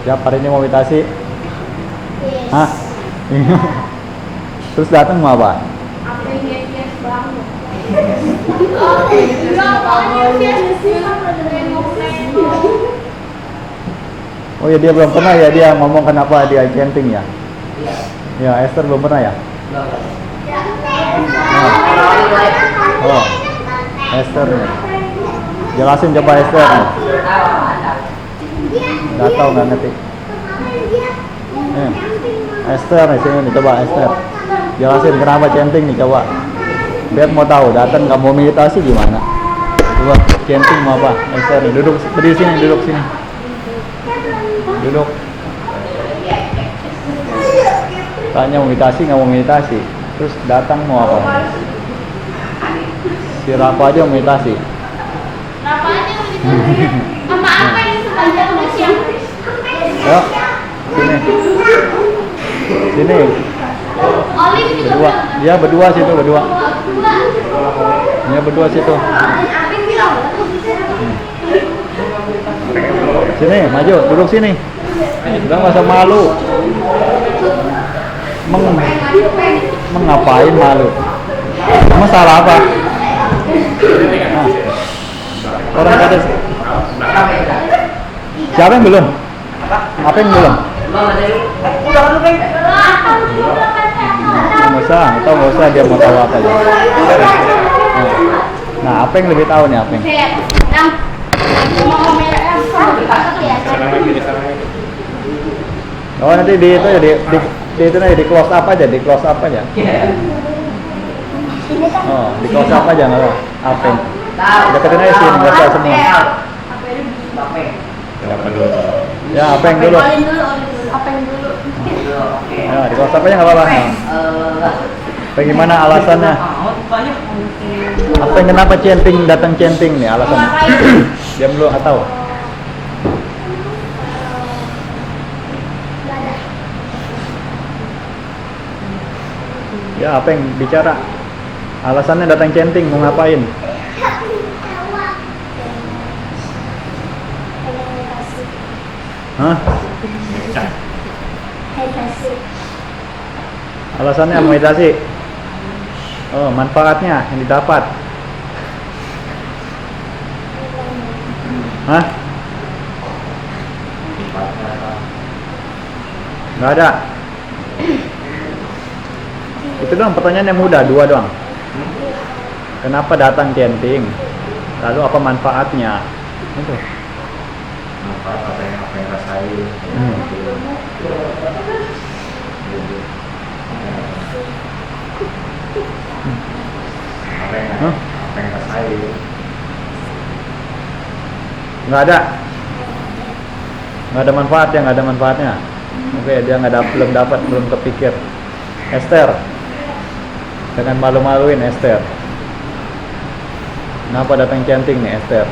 Siap hari ini mau meditasi? Yes. Hah? Terus datang mau apa? Apa yang yes banget? Oh, iya, pokoknya yes Oh ya, dia belum pernah ya dia ngomong kenapa dia chanting ya? Ya, Esther belum pernah ya? Oh, Esther nih. Jelasin coba Esther nih. Nggak tahu, nggak ngerti. Esther nih, sini nih, coba Esther. Jelasin kenapa chanting nih, coba. Biar mau tahu, datang nggak mau meditasi gimana? Coba chanting mau apa? Esther nih, duduk berdiri sini, duduk sini. Duduk. Tanya mau meditasi nggak mau meditasi. Terus datang mau apa? Si Rafa aja mau meditasi. Rafa aja mau meditasi. Sama apa yang sepanjang udah siang? Yuk, sini. Sini. Olive juga Berdua. Dia berdua situ, berdua. Dia berdua situ. Sini, maju, duduk sini. Udah nggak usah malu. Mengapain malu? Emang salah apa? Nah, orang kata siapa yang belum? Apa yang belum? Nggak usah dia mau tahu apa aja. Nah, apa yang lebih tahu nih apa yang? Oh nanti di itu ya di itu nih di close up aja, di close up aja. Oh di close up aja nggak apa? Apa yang? Deketin aja sih, nggak usah semua. Ya apa yang dulu? Apa yang dulu? Ya di close up aja nggak apa-apa. Bagaimana alasannya? Apa yang kenapa chanting datang chanting nih alasannya? Dia belum tahu. Ya apa yang bicara? Alasannya datang chanting mau ngapain? Hah? Alasannya meditasi. Oh, manfaatnya yang didapat. Hah? Nggak ada. Itu doang pertanyaan yang mudah, dua doang. Kenapa datang chanting? Lalu apa manfaatnya? Itu. Manfaat apa yang rasain? Apa yang rasain? Nggak ada. Nggak ada manfaatnya, nggak ada manfaatnya. Oke, dia belum dapat, belum kepikir. Esther, jangan malu-maluin Esther. Kenapa datang chanting nih Esther?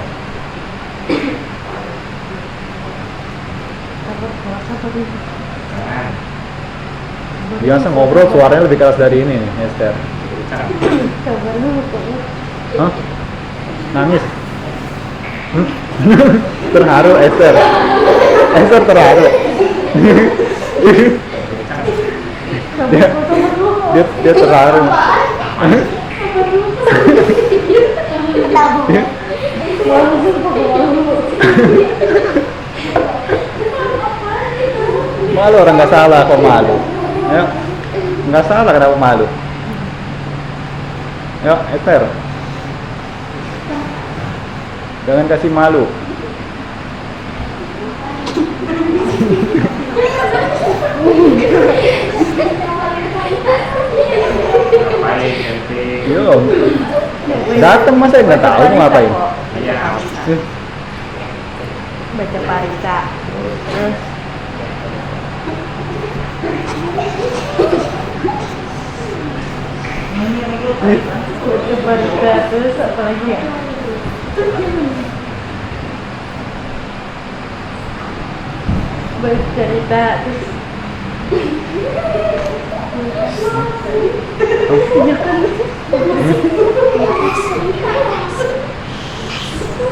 Biasa ngobrol suaranya lebih keras dari ini nih Esther. Hah? Nangis? Terharu Esther. Esther terharu. dia terharu. Malu orang nggak salah kok malu. Ya, nggak salah kenapa malu. Ya, Esther. Jangan kasih malu. Yo, datang masa nggak tahu mau ngapain? Baca parita. Terus baca parita terus apa lagi ya? Baca cerita terus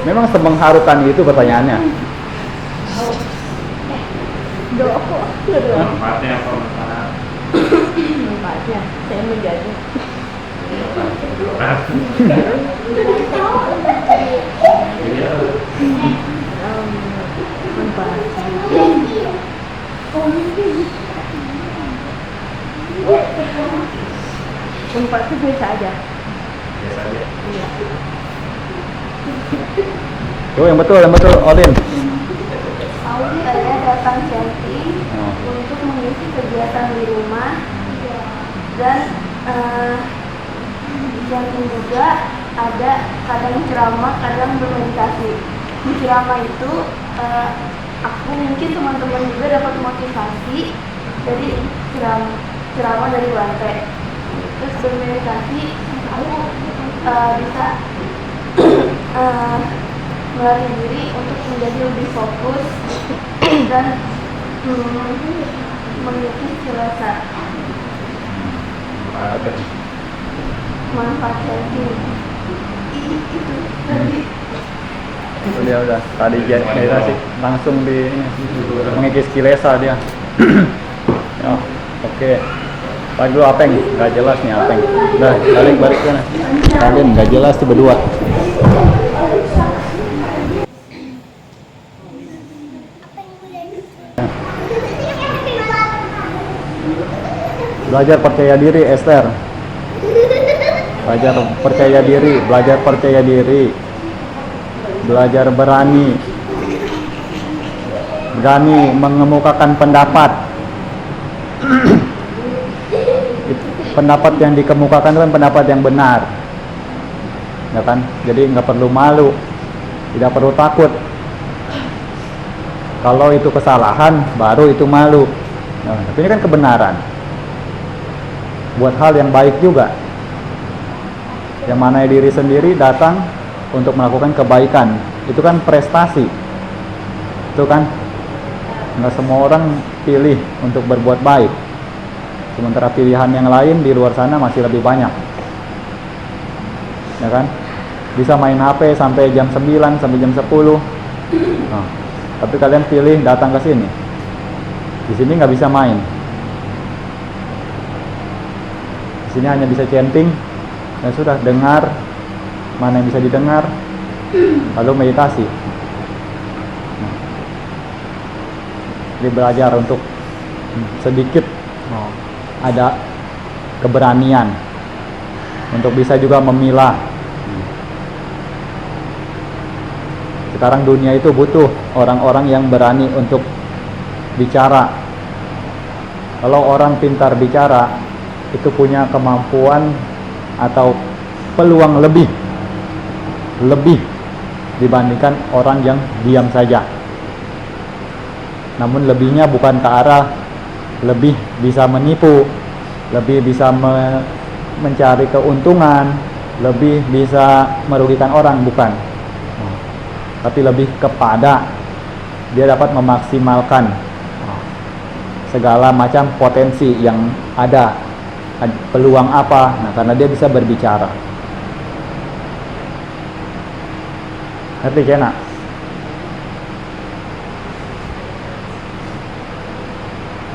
Memang semengharukan itu pertanyaannya. Kedua. Manfaatnya apa manfaat? Manfaatnya saya menjadi Iya. manfaatnya. Manfaatnya biasa aja. Biasa aja. Iya. Tuh yang betul Olin. Saya datang camping Oh. untuk mengisi kegiatan di rumah dan di camping juga ada kadang ceramah, kadang bermeditasi. Di ceramah itu aku mungkin teman-teman juga dapat motivasi dari ceramah dari Bante. Terus bermeditasi aku bisa melatih diri untuk menjadi lebih fokus dan mengikuti selesa manfaat camping. Itu tadi. Udah tadi meditasi langsung di mengikis kilesa dia. Ya, oke. Balik dulu Apeng, nggak jelas nih Apeng. Udah, balik sana. Kalian nggak jelas tuh berdua. Belajar percaya diri, Esther. Belajar percaya diri. Belajar berani mengemukakan pendapat. Pendapat yang dikemukakan itu kan pendapat yang benar, ya kan? Jadi nggak perlu malu, tidak perlu takut. Kalau itu kesalahan, baru itu malu. Nah, tapi ini kan kebenaran. Buat hal yang baik juga. Yang mana diri sendiri datang untuk melakukan kebaikan, itu kan prestasi. Itu kan nggak semua orang pilih untuk berbuat baik. Sementara pilihan yang lain di luar sana masih lebih banyak. Ya kan? Bisa main HP sampai jam 9, sampai jam 10. Nah, tapi kalian pilih datang ke sini. Di sini nggak bisa main. Di sini hanya bisa chanting. Dan sudah dengar mana yang bisa didengar, lalu meditasi. Nah, jadi belajar untuk sedikit ada keberanian untuk bisa juga memilah. Sekarang dunia itu butuh orang-orang yang berani untuk bicara. Kalau orang pintar bicara, itu punya kemampuan atau peluang lebih dibandingkan orang yang diam saja. Namun lebihnya bukan ke arah lebih bisa menipu, lebih bisa mencari keuntungan, lebih bisa merugikan orang, bukan. Tapi lebih kepada dia dapat memaksimalkan segala macam potensi yang ada, peluang apa. Nah, karena dia bisa berbicara. Ngerti kena?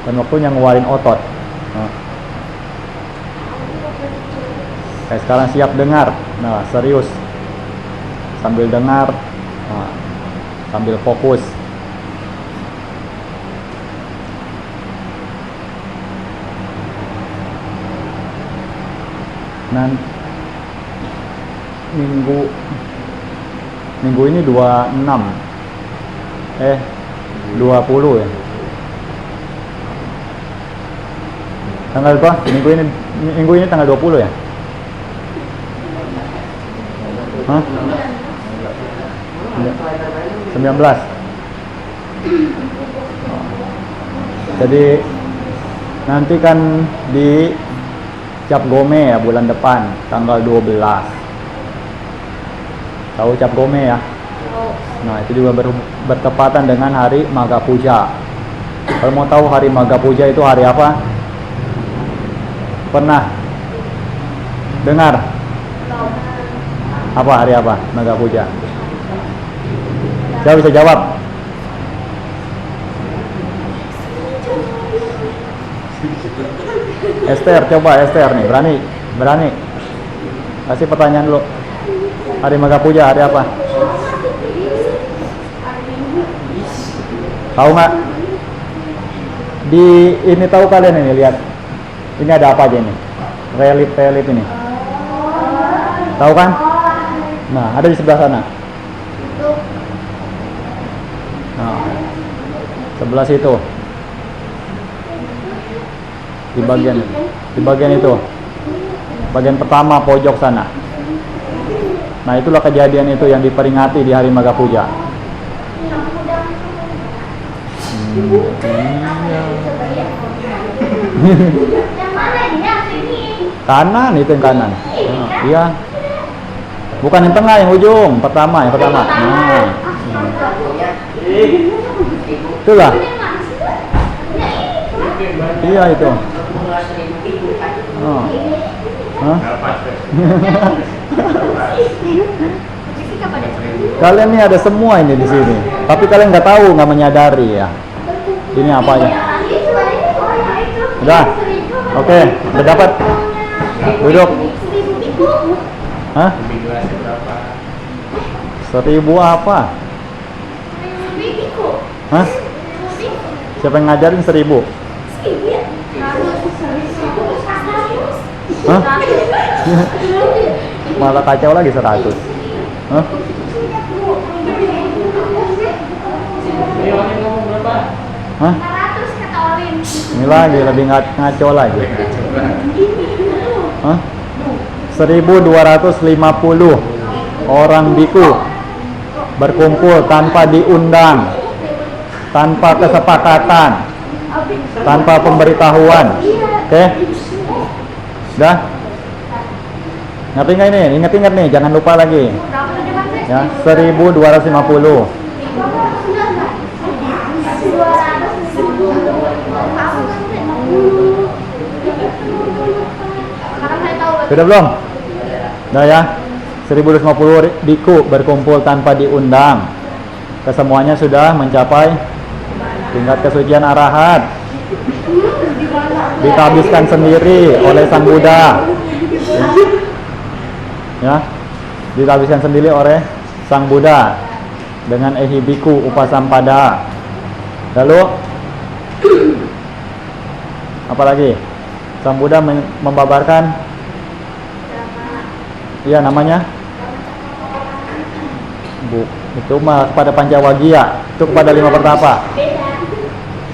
Dan waktunya ngeluarin otot. Nah. Kayak sekarang siap dengar. Nah, serius. Sambil dengar, nah, sambil fokus. Dan minggu ini 26. 20 ya. Tanggal berapa? Minggu ini tanggal 20 ya? Hah? 19. Jadi nanti kan di Cap Gome ya bulan depan tanggal 12. Tahu Cap Gome ya? Nah, itu juga bertepatan dengan hari Maga Puja. Kalau mau tahu hari Maga Puja itu hari apa? Pernah dengar? Apa hari apa Maga Puja? Siapa bisa jawab? Esther, coba Esther nih, berani, berani. Kasih pertanyaan dulu. Hari Maga Puja, hari apa? Tahu nggak? Di ini tahu kalian ini, lihat. Ini ada apa aja ini? Relief ini. Tahu kan? Nah, ada di sebelah sana. Nah, sebelah situ. Di bagian itu. Bagian pertama pojok sana. Nah, itulah kejadian itu yang diperingati di hari Maga Puja. Yang mana ini? Yang sini. Kanan, itu yang kanan. Iya. Bukan yang tengah, yang ujung. Yang pertama. Nah. Itulah. Iya itu. Oh. Hah? Kalian nih ada semua ini di sini. Tapi kalian nggak tahu, nggak menyadari ya. Ini apa ya? Udah. Oke, udah dapat. Duduk. Hah? 1000 apa? Hah? Siapa yang ngajarin 1000? Hah? Malah kacau lagi 100. Hah? Ini orang ngomong berapa? Hah? 500 kata Olin. Ini lagi lebih ngaco lagi. Hah? 1250 orang biku berkumpul tanpa diundang, tanpa kesepakatan, tanpa pemberitahuan. Oke? Dah? Ngerti nggak ini? Ingat-ingat nih, jangan lupa lagi. Berapa tadi Mas? Ya, 1250. Sekarang saya tahu. Sudah belum? Udah ya. 1250 biku berkumpul tanpa diundang. Kesemuanya sudah mencapai tingkat kesucian arahat. Ditabiskan sendiri oleh Sang Buddha. Ya. Ditabiskan sendiri oleh Sang Buddha dengan ehibiku upasampada. Lalu apalagi? Sang Buddha membabarkan, iya namanya, itu mah kepada Pancawagia, itu kepada 5 pertapa.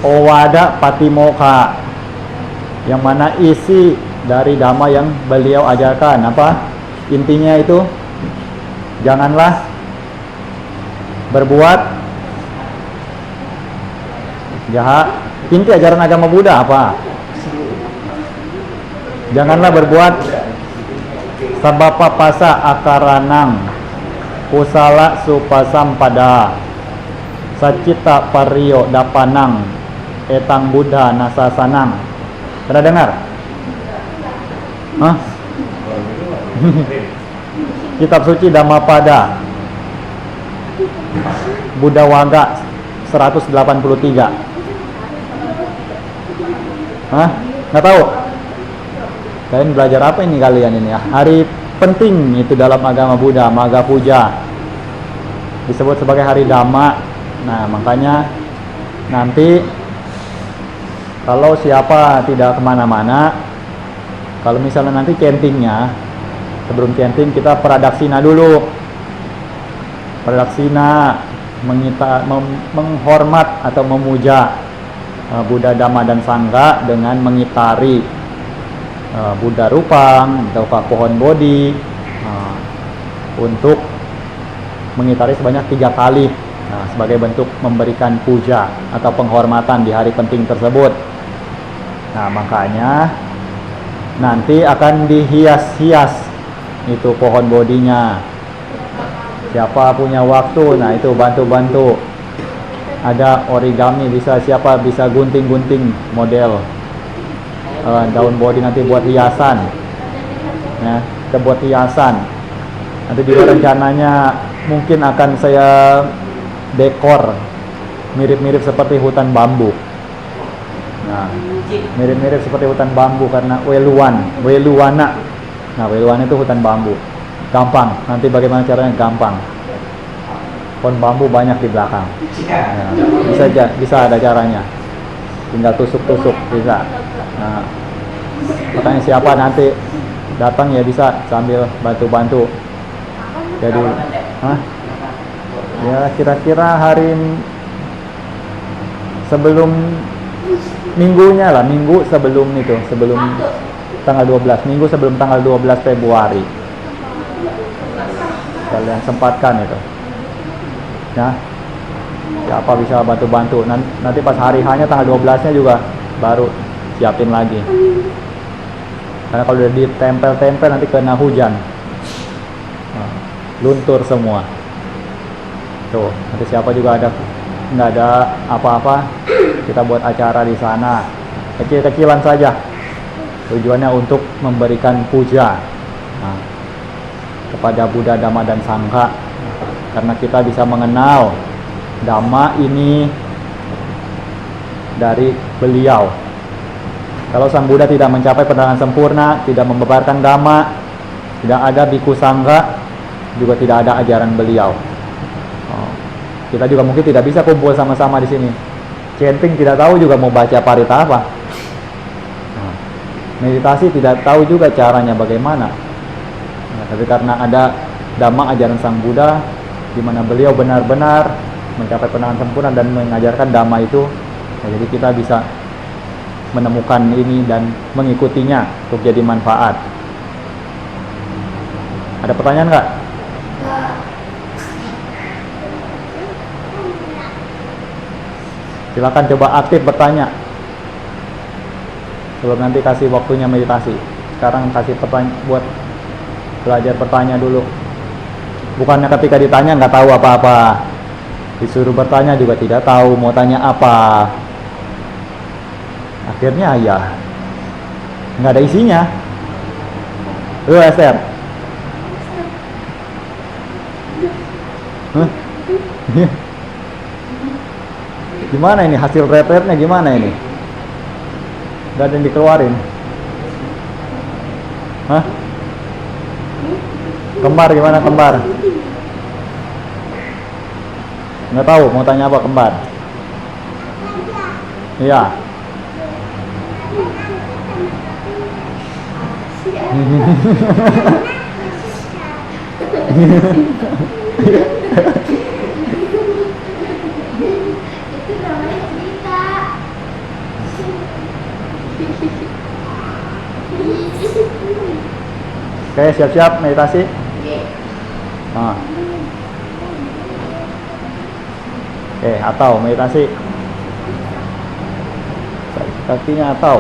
Owada Patimokkha, yang mana isi dari dhamma yang beliau ajarkan apa? Intinya itu, janganlah berbuat jahat. Inti ajaran agama Buddha apa? Janganlah berbuat sabapa pasa akaranang kusala supasampada sacita pariyo dapanang etang Buddha nasasanang. Pernah dengar? Hah? Kitab suci Dhammapada Buddha Waga 183. Hah? Nggak tahu? Kalian belajar apa ini kalian ini ya? Hari penting itu dalam agama Buddha, Maga Puja. Disebut sebagai hari Dhamma. Nah, makanya nanti kalau siapa tidak kemana-mana, kalau misalnya nanti cantingnya, sebelum canting kita pradaksina dulu. Pradaksina menghormat atau memuja Buddha, Dhamma, dan Sangha dengan mengitari Buddha Rupang atau pohon Bodhi untuk mengitari sebanyak 3 kali sebagai bentuk memberikan puja atau penghormatan di hari penting tersebut. Nah, makanya nanti akan dihias-hias itu pohon Bodhinya. Siapa punya waktu, nah itu bantu-bantu. Ada origami, siapa bisa gunting-gunting model daun Bodhi nanti buat hiasan. Ya, kita buat hiasan. Nanti juga rencananya mungkin akan saya dekor mirip-mirip seperti hutan bambu. Nah, Mirip-mirip seperti hutan bambu karena weluwana. Nah, weluwana itu hutan bambu. Gampang. Nanti bagaimana caranya? Gampang. Pohon bambu banyak di belakang. Nah, bisa ada caranya. Tinggal tusuk-tusuk bisa. Nah, makanya siapa nanti datang ya bisa sambil bantu-bantu. Jadi, ya kira-kira hari sebelum minggunya lah, minggu sebelum itu, sebelum tanggal 12, minggu sebelum tanggal 12 Februari. Kalian sempatkan itu. Nah, siapa bisa bantu-bantu. Nanti pas hari hanya tanggal 12-nya juga baru siapin lagi. Karena kalau udah ditempel-tempel nanti kena hujan. Nah, luntur semua. Tuh, nanti siapa juga nggak ada apa-apa, kita buat acara di sana kecil-kecilan saja, tujuannya untuk memberikan puja kepada Buddha, Dhamma dan Sangha, karena kita bisa mengenal Dhamma ini dari beliau. Kalau Sang Buddha tidak mencapai penerangan sempurna, tidak membebarkan Dhamma, tidak ada Bhikkhu Sangha, juga tidak ada ajaran beliau. Kita juga mungkin tidak bisa kumpul sama-sama di sini. Chanting tidak tahu juga mau baca parita apa. Meditasi tidak tahu juga caranya bagaimana. Tapi karena ada Dhamma ajaran Sang Buddha, di mana beliau benar-benar mencapai penerangan sempurna dan mengajarkan Dhamma itu, jadi kita bisa menemukan ini dan mengikutinya untuk jadi manfaat. Ada pertanyaan nggak? Silakan coba aktif bertanya. Sebelum nanti kasih waktunya meditasi. Sekarang kasih pertanyaan, buat belajar bertanya dulu. Bukannya ketika ditanya nggak tahu apa-apa, disuruh bertanya juga tidak tahu mau tanya apa. Akhirnya ya nggak ada isinya. Esther. Gimana ini hasil retretnya, gimana ini? Gak ada yang dikeluarin. Kembar gimana kembar? Nggak tahu mau tanya apa kembar? Iya. Oke, siap-siap meditasi. Oke, atau meditasi. Kakinya atau.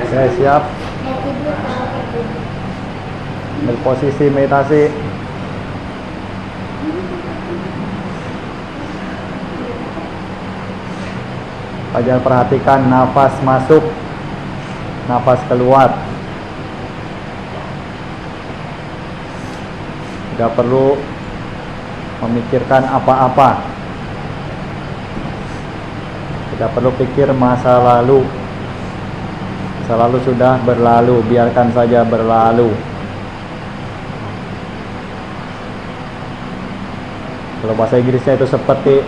Oke, siap. Berposisi meditasi. Ajar perhatikan nafas masuk, nafas keluar. Tidak perlu memikirkan apa-apa. Tidak perlu pikir masa lalu. Masa lalu sudah berlalu, biarkan saja berlalu. Kalau bahasa Inggrisnya itu seperti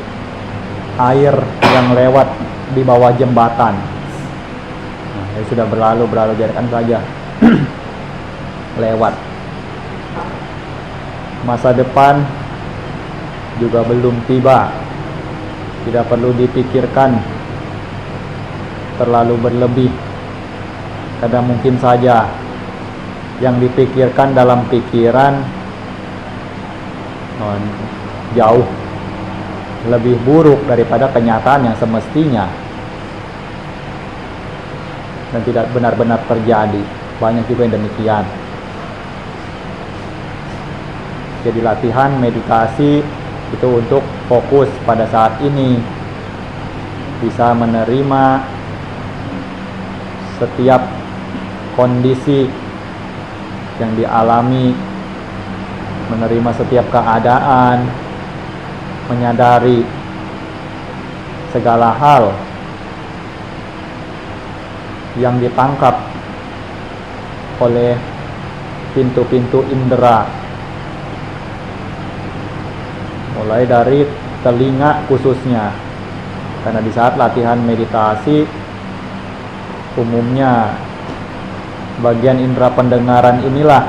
air yang lewat di bawah jembatan. Nah, sudah berlalu, biarkan saja lewat. Masa depan juga belum tiba. Tidak perlu dipikirkan terlalu berlebih. Kadang mungkin saja yang dipikirkan dalam pikiran jauh lebih buruk daripada kenyataan yang semestinya dan tidak benar-benar terjadi. Banyak juga yang demikian. Jadi latihan meditasi itu untuk fokus pada saat ini, bisa menerima setiap kondisi yang dialami, menerima setiap keadaan, menyadari segala hal yang ditangkap oleh pintu-pintu indera, mulai dari telinga khususnya, karena di saat latihan meditasi umumnya bagian indera pendengaran inilah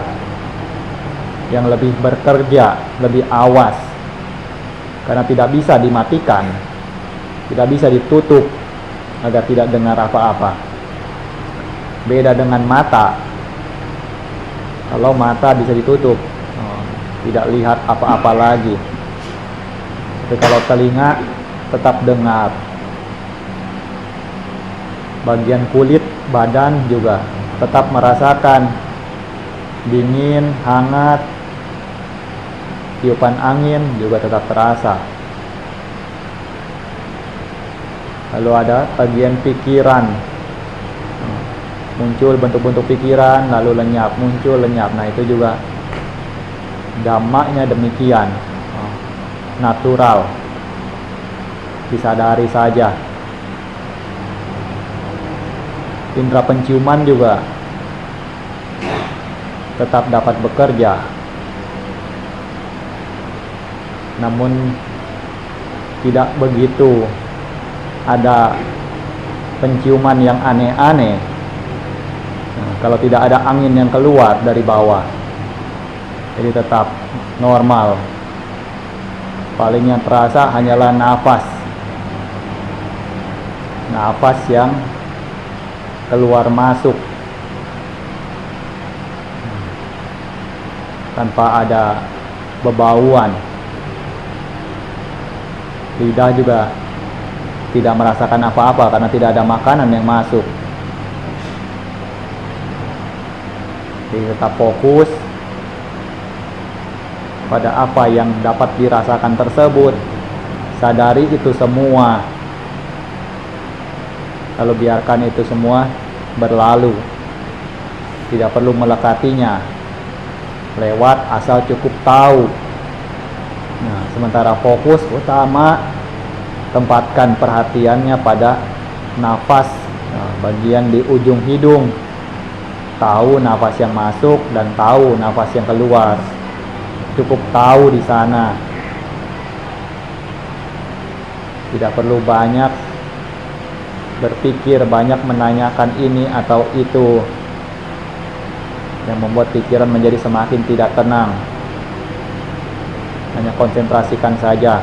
yang lebih bekerja, lebih awas, karena tidak bisa dimatikan, tidak bisa ditutup agar tidak dengar apa-apa. Beda dengan mata. Kalau mata bisa ditutup, tidak lihat apa-apa lagi. Tapi kalau telinga tetap dengar. Bagian kulit badan juga tetap merasakan dingin, hangat, tiupan angin juga tetap terasa. Lalu ada bagian pikiran, muncul bentuk-bentuk pikiran lalu lenyap, muncul lenyap. Nah itu juga dampaknya demikian, natural, disadari saja. Indera penciuman juga tetap dapat bekerja, namun tidak begitu ada penciuman yang aneh-aneh. Kalau tidak ada angin yang keluar dari bawah, jadi tetap normal. Paling yang terasa hanyalah nafas yang keluar masuk tanpa ada bebauan. Lidah juga tidak merasakan apa-apa karena tidak ada makanan yang masuk. Jadi tetap fokus pada apa yang dapat dirasakan tersebut. Sadari itu semua, lalu biarkan itu semua berlalu. Tidak perlu melekatinya, lewat asal cukup tahu. Nah, sementara fokus utama tempatkan perhatiannya pada nafas, bagian di ujung hidung. Tahu nafas yang masuk dan tahu nafas yang keluar. Cukup tahu di sana. Tidak perlu banyak berpikir, banyak menanyakan ini atau itu, yang membuat pikiran menjadi semakin tidak tenang. Hanya konsentrasikan saja.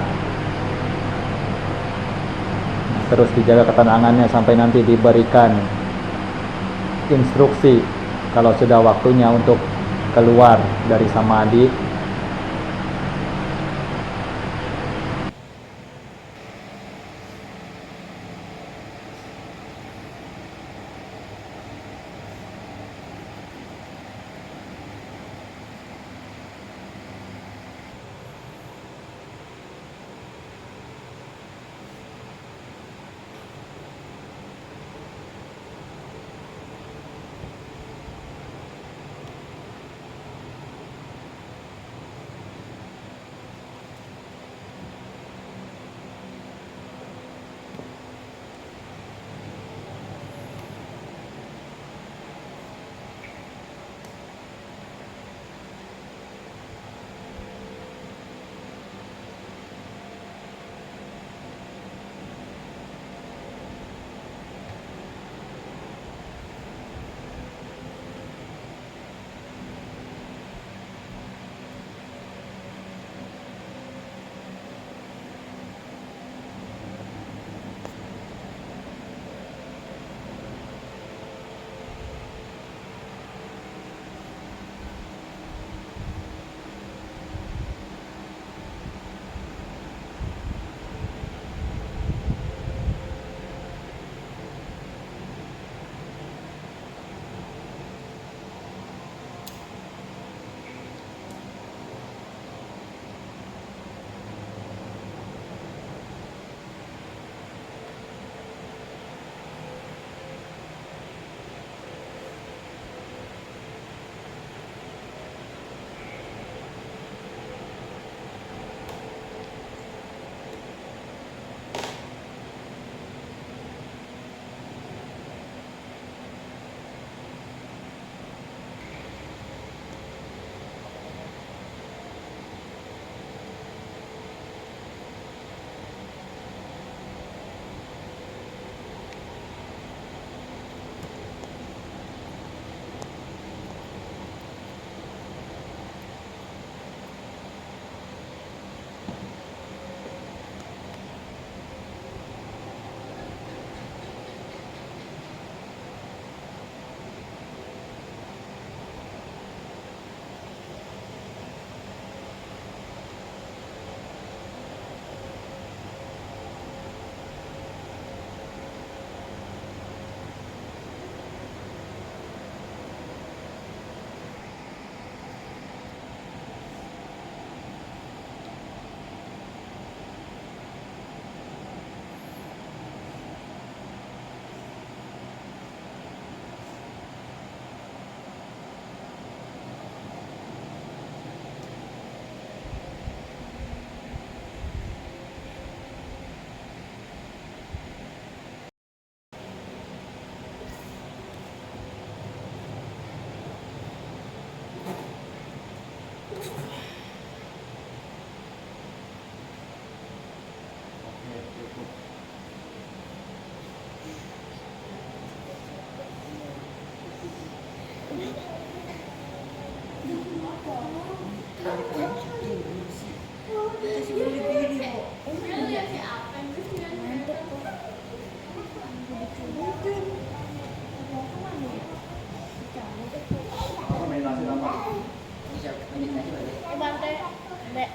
Terus dijaga ketenangannya sampai nanti diberikan instruksi kalau sudah waktunya untuk keluar dari samadhi. Oke, cukup. Lihat si apa yang Apa main nasi apa? Bantai, Dek.